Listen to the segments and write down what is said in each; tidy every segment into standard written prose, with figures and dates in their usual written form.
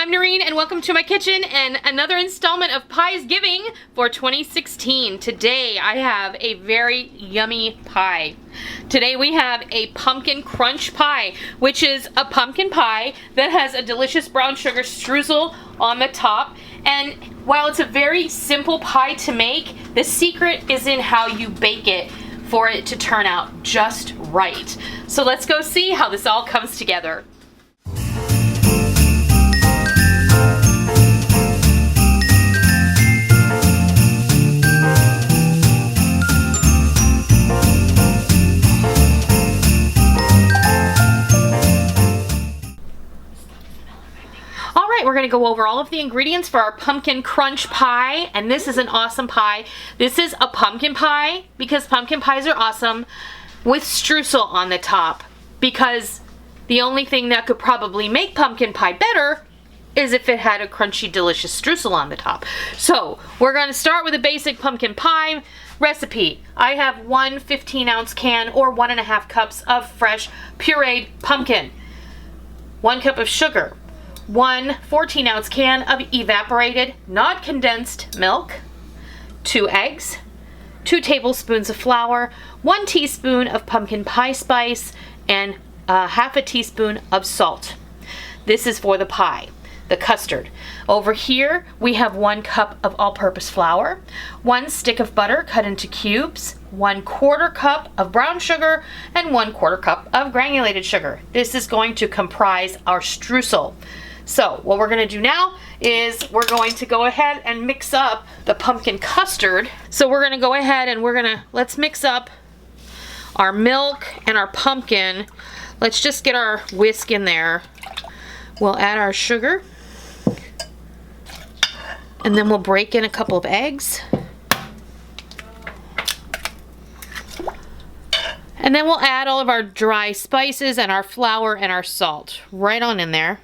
I'm Noreen and welcome to my kitchen and another installment of Piesgiving for 2016. Today I have a very yummy pie. Today we have a pumpkin crunch pie, which is a pumpkin pie that has a delicious brown sugar streusel on the top. And while it's a very simple pie to make, the secret is in how you bake it for it to turn out just right. So let's go see how this all comes together. We're going to go over all of the ingredients for our pumpkin crunch pie, and this is an awesome pie. This is a pumpkin pie because pumpkin pies are awesome, with streusel on the top, because the only thing that could probably make pumpkin pie better is if it had a crunchy delicious streusel on the top. So we're going to start with a basic pumpkin pie recipe. I have one 15-ounce can or 1.5 cups of fresh pureed pumpkin, 1 cup of sugar, 1 14-ounce can of evaporated, not condensed milk, 2 eggs, 2 tablespoons of flour, 1 teaspoon of pumpkin pie spice, and half a teaspoon of salt. This is for the pie, the custard. Over here we have 1 cup of all-purpose flour, 1 stick of butter cut into cubes, 1/4 cup of brown sugar, and 1/4 cup of granulated sugar. This is going to comprise our streusel. So what we're going to do now is we're going to go ahead and mix up the pumpkin custard. So we're going to go ahead and let's mix up our milk and our pumpkin. Let's just get our whisk in there. We'll add our sugar, and then we'll break in a couple of eggs. And then we'll add all of our dry spices and our flour and our salt right on in there.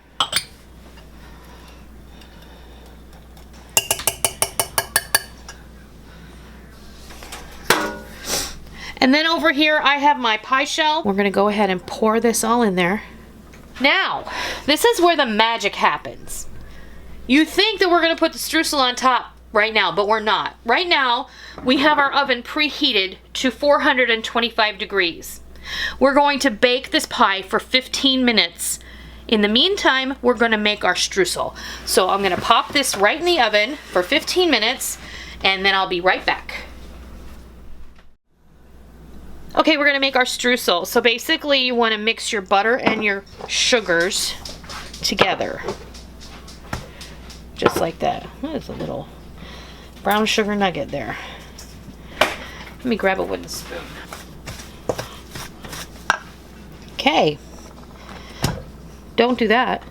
And then over here I have my pie shell. We're going to go ahead and pour this all in there. Now, this is where the magic happens. You think that we're going to put the streusel on top right now, but we're not. Right now, we have our oven preheated to 425 degrees. We're going to bake this pie for 15 minutes. In the meantime, we're going to make our streusel. So I'm going to pop this right in the oven for 15 minutes, and then I'll be right back. Okay, we're going to make our streusel. So basically you want to mix your butter and your sugars together. Just like that. There's a little brown sugar nugget there. Let me grab a wooden spoon. Okay. Don't do that.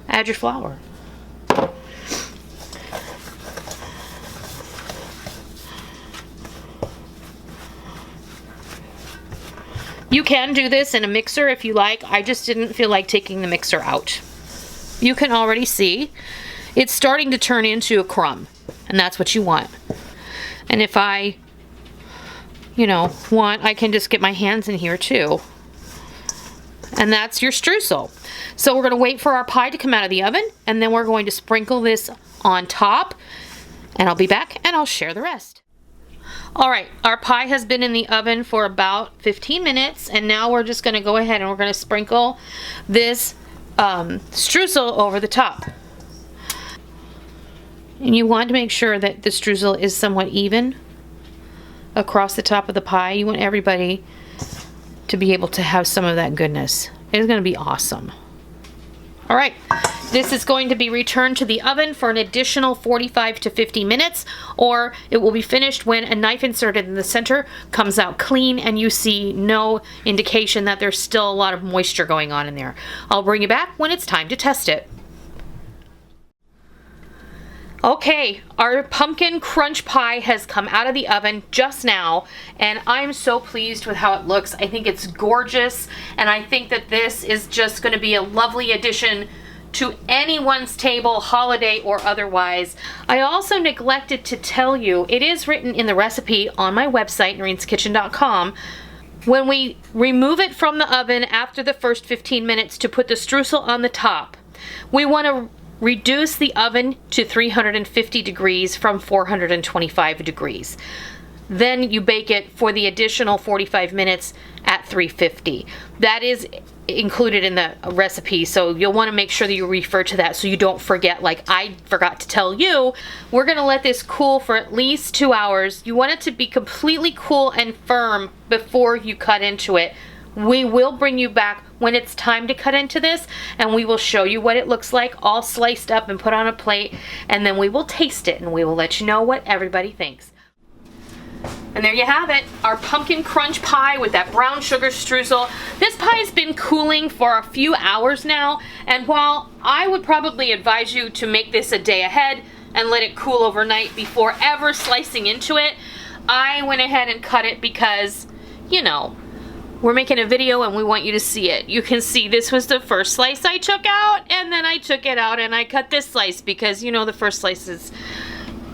Add your flour. You can do this in a mixer if you like. I just didn't feel like taking the mixer out. You can already see it's starting to turn into a crumb, and that's what you want. And if I, want, I can just get my hands in here too. And that's your streusel. So we're going to wait for our pie to come out of the oven, and then we're going to sprinkle this on top, and I'll be back and I'll share the rest. Alright, our pie has been in the oven for about 15 minutes, and now we're just going to go ahead and we're going to sprinkle this streusel over the top. And you want to make sure that the streusel is somewhat even across the top of the pie. You want everybody to be able to have some of that goodness. It's going to be awesome. Alright, this is going to be returned to the oven for an additional 45 to 50 minutes, or it will be finished when a knife inserted in the center comes out clean and you see no indication that there's still a lot of moisture going on in there. I'll bring you back when it's time to test it. Okay, our pumpkin crunch pie has come out of the oven just now, and I'm so pleased with how it looks. I think it's gorgeous, and I think that this is just going to be a lovely addition to anyone's table, holiday or otherwise. I also neglected to tell you, it is written in the recipe on my website, noreenskitchen.com, when we remove it from the oven after the first 15 minutes to put the streusel on the top. We want to reduce the oven to 350 degrees from 425 degrees. Then you bake it for the additional 45 minutes at 350. That is included in the recipe, so you'll want to make sure that you refer to that so you don't forget, like I forgot to tell you. We're going to let this cool for at least 2 hours. You want it to be completely cool and firm before you cut into it. We will bring you back when it's time to cut into this, and we will show you what it looks like all sliced up and put on a plate, and then we will taste it and we will let you know what everybody thinks. And there you have it, our pumpkin crunch pie with that brown sugar streusel. This pie has been cooling for a few hours now, and while I would probably advise you to make this a day ahead and let it cool overnight before ever slicing into it, I went ahead and cut it because, you know, we're making a video and we want you to see it. You can see this was the first slice I took out, and then I took it out and I cut this slice because, you know, the first slice is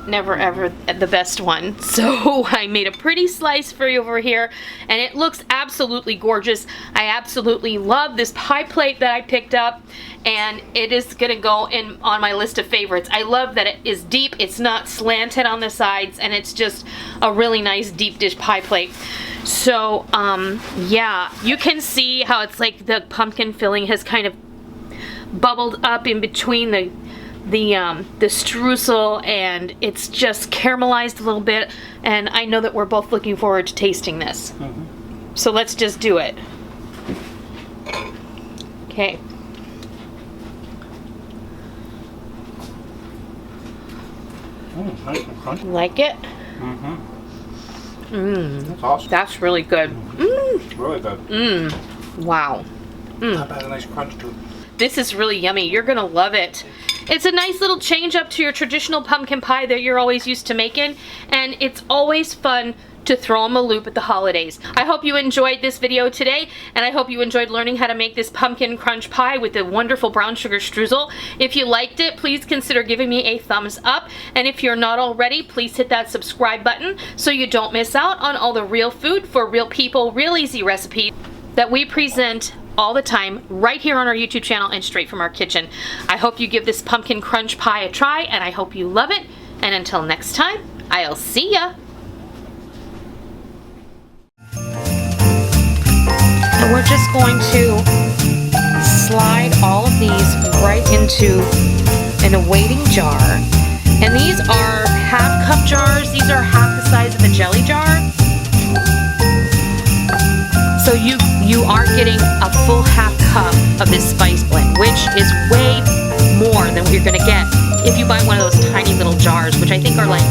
never ever the best one. So I made a pretty slice for you over here, and it looks absolutely gorgeous. I absolutely love this pie plate that I picked up, and it is gonna go in on my list of favorites. I love that it is deep, it's not slanted on the sides, and it's just a really nice deep dish pie plate. So yeah, you can see how it's like the pumpkin filling has kind of bubbled up in between the streusel, and it's just caramelized a little bit, and I know that we're both looking forward to tasting this. So let's just do it. Okay. Nice and crunchy. Like it? That's awesome. That's really good. Really good. Wow. That has a nice crunch to it. This is really yummy. You're gonna love it. It's a nice little change up to your traditional pumpkin pie that you're always used to making, and it's always fun to throw them a loop at the holidays. I hope you enjoyed this video today, and I hope you enjoyed learning how to make this pumpkin crunch pie with the wonderful brown sugar streusel. If you liked it, please consider giving me a thumbs up, and if you're not already, please hit that subscribe button so you don't miss out on all the real food for real people, real easy recipes that we present all the time right here on our YouTube channel and straight from our kitchen. I hope you give this pumpkin crunch pie a try, and I hope you love it. And until next time, I'll see ya. And we're just going to slide all of these right into an awaiting jar. And these are half-cup jars. These are half the size of a jelly jar. So you are getting a full half cup of this spice blend, which is way more than what you're gonna get if you buy one of those tiny little jars, which I think are like